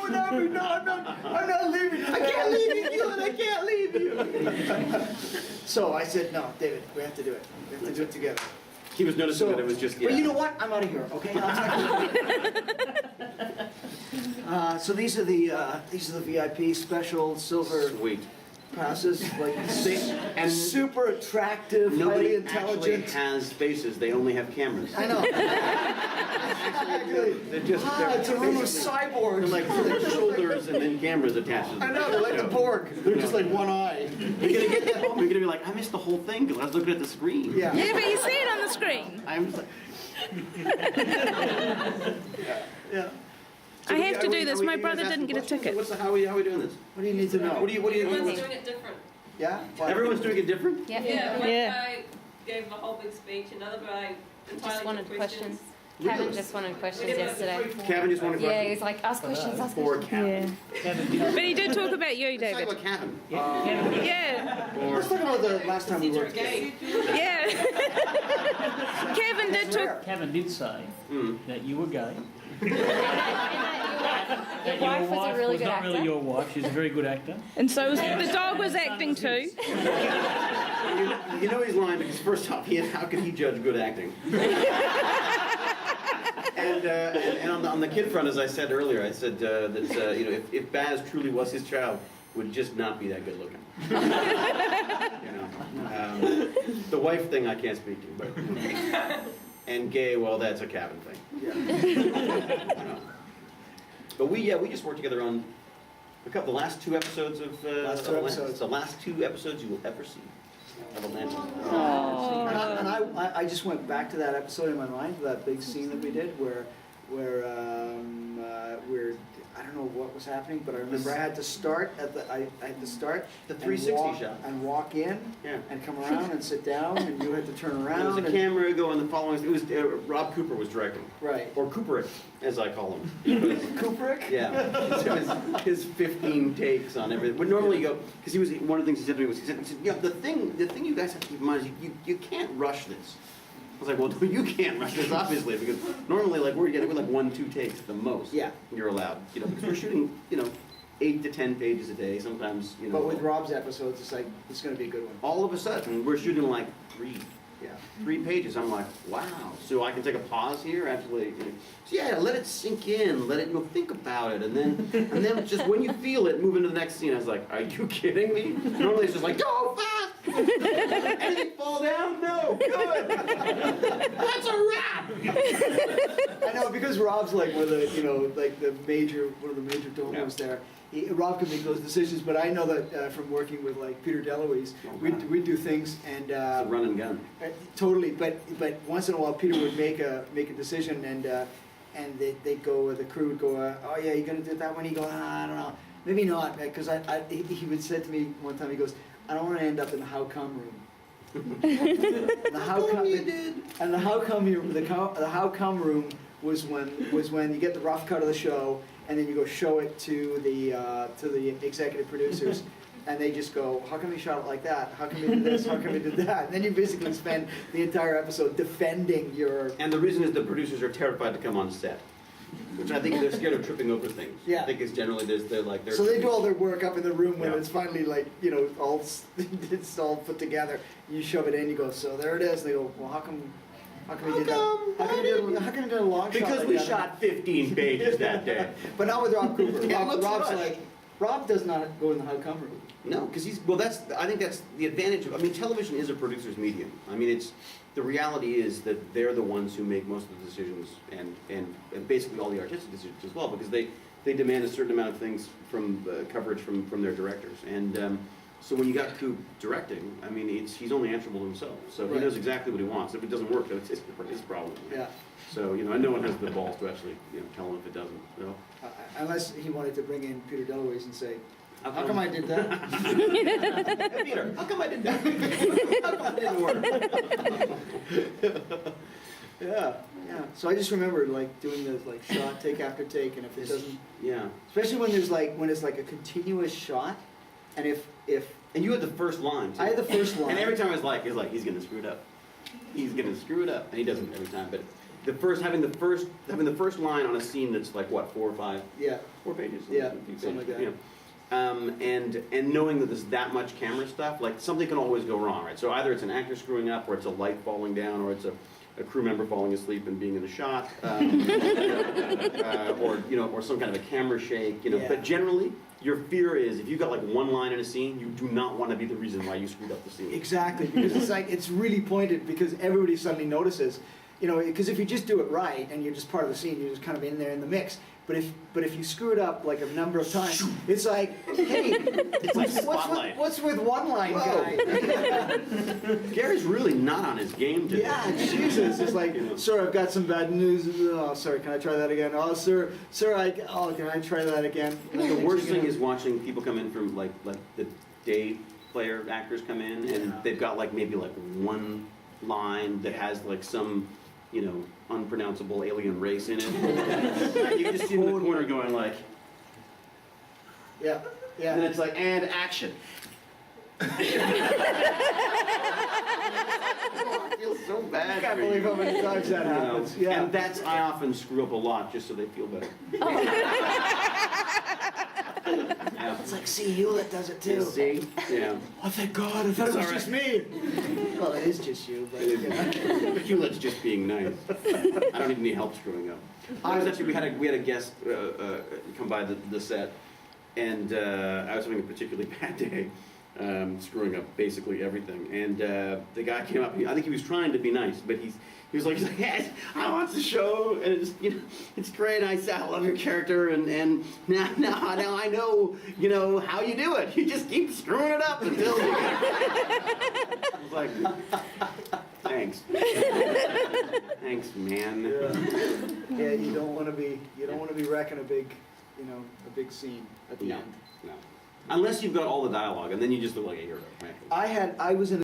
without me. No, I'm not leaving. I can't leave you, Hewlett. I can't leave you. So I said, no, David, we have to do it. We have to do it together. He was noticing that it was just. Yeah. But you know what? I'm out of here. Okay. So these are the VIP special silver Sweet. passes, like and super attractive, highly Nobody intelligent. actually has faces. They only have cameras. I know. They're just. It's a room of They're cyborgs. like shoulders and then cameras attached to them. I know, they're like the Borg. They're just like one eye. You're gonna get that home. You're gonna be like, I missed the whole thing because I was looking at the screen. Yeah. Yeah, but you see it on the screen. I'm. Just like, Yeah. I have to do this. My you brother guys didn't asking get a questions? ticket. What's the, how are we doing this? What do you need to know? What do you? Everyone's doing it different. Yeah? What? Everyone's doing it different. Yeah, one Yeah. guy gave a whole big speech, another guy entirely Just wanted different questions. Kevin just wanted questions yesterday. Kevin just wanted Yeah, questions. he's like, ask questions, ask Or questions. Kevin. But he did talk about you, Let's talk David. about Kevin. Yeah, Let's talk about the last time we Since you're worked together. gay. yeah. Kevin did talk. Kevin did say that you were gay. Your wife was a really good not really actor. your wife. She's a very good actor. And so was, the dog was acting too. You know he's lying because first off, how could he judge good acting? and on the kid front, as I said earlier, I said that you know if Baz truly was his child, would just not be that good looking. You know, the wife thing I can't speak to, but and gay, well, that's a Kevin thing. Yeah. You know. But we just worked together on the last two episodes of Last two episodes. the last two episodes you will ever see of Atlanta. And I just went back to that episode in my mind, that big scene that we did where I don't know what was happening, but I remember I had to start I had to start The and 360 walk- shot. and walk in Yeah. and come around and sit down, and you had to turn There around. was a and- camera going the following. It was Rob Cooper was directing, Right. or Cooperick, as I call him. Kubrick? Yeah, so his 15 takes on everything. But normally you go, because he was one of the things he said to me was he said, yeah, the thing you guys have to keep in mind is you can't rush this. I was like, well, you can't rush this obviously because normally like we're getting like 1-2 takes at the most. Yeah. You're allowed, you know, because we're shooting 8 to 10 pages a day. Sometimes But with Rob's episodes, it's like, it's going to be a good one. all of a sudden we're shooting like 3 Yeah. 3 pages. I'm like, wow. So I can take a pause here, actually. So yeah, let it sink in. Let it think about it, and then just when you feel it, move into the next scene. I was like, are you kidding me? Normally it's just like, go fast. Anything fall down? No. Good. That's a wrap. I know, because Rob's like one of the, like one of the major donors there. Rob can make those decisions, but I know that from working with like Peter DeLuise, we do things and It's a run and gun. totally. But once in a while, Peter would make a decision, and they'd go, the crew would go, oh yeah, you're gonna do that one. He go, I don't know, maybe not, because he would say to me one time, he goes, I don't want to end up in the how come room. The how come room was when you get the rough cut of the show, and then you go show it to the executive producers, and they just go, how come you shot it like that? How come you did this? How come you did that? And then you basically spend the entire episode defending your... And the reason is the producers are terrified to come on set, which I think they're scared of tripping over things. Yeah. I think it's generally they're like So they do all their work up in the room when Yeah. it's finally like, all it's all put together. You shove it in, you go, so there it is. And they go, well, how come you did that? How come you did a long shot because like we that? shot 15 pages that day. But not with Rob Cooper. Yeah, let's Rob's rush. like, Rob does not go in the how come room. No, because I think that's the advantage of, television is a producer's medium. The reality is that they're the ones who make most of the decisions and basically all the artistic decisions as well, because they demand a certain amount of things from coverage from their directors. And so when you got Coop directing, he's only answerable to himself. So he Right. knows exactly what he wants. If it doesn't work, it's his problem. Yeah. So, and no one has the balls to actually tell him if it doesn't. Unless he wanted to bring in Peter DeLuise and say, How how come I did that? Hey, Peter, how come I did that? How come it didn't work? Yeah. So I just remember like doing the shot take after take, and if it doesn't, Yeah. especially when it's like a continuous shot, and if And you had the first line, too. I had the first line. And every time I was like, he's gonna screw it up. He's gonna screw it up. And he doesn't every time, but having the first line on a scene that's like what, 4 or 5, Yeah, 4 pages? Yeah, A few something like pages, that. yeah. And knowing that there's that much camera stuff, like something can always go wrong, right? So either it's an actor screwing up, or it's a light falling down, or it's a crew member falling asleep and being in the shot, or some kind of a camera shake, Yeah. But generally, your fear is if you've got like one line in a scene, you do not want to be the reason why you screwed up the scene. exactly, because it's like, it's really pointed, because everybody suddenly notices, because if you just do it right, and you're just part of the scene, you're just kind of in there in the mix, but if you screw it up like a number of times, it's like, hey, It's like Spotlight. what's with one line guy? Gary's really not on his game today. Yeah, Jesus, it's like, sir, I've got some bad news. Oh, sorry, can I try that again? Oh, sir, can I try that again? The worst thing is watching people come in from like the day player actors come in, and Yeah. they've got like maybe like one line that has like some, unpronounceable alien race in it. You just see in the corner going like, Yeah, and yeah. it's like, and action. I feel so bad. I can't for believe you. how many times that happens. Yeah. And I often screw up a lot just so they feel better. Yeah. It's like, see, Hewlett does it too. See? Yeah. Oh, thank God, I thought it was It's just me. Well, it is just you, but, Hewlett's just being nice. I don't need any help screwing up. We had a guest come by the set, and I was having a particularly bad day, screwing up basically everything. And the guy came up. I think he was trying to be nice, but he was like, "Yes, I watched the show, and it's great. I love your character, and now I know how you do it. You just keep screwing it up until you." I was like, "Thanks, thanks, man." yeah, you don't want to be wrecking a big scene at the No, end. no. Unless you've got all the dialogue, and then you just look like a hero. Right? I was in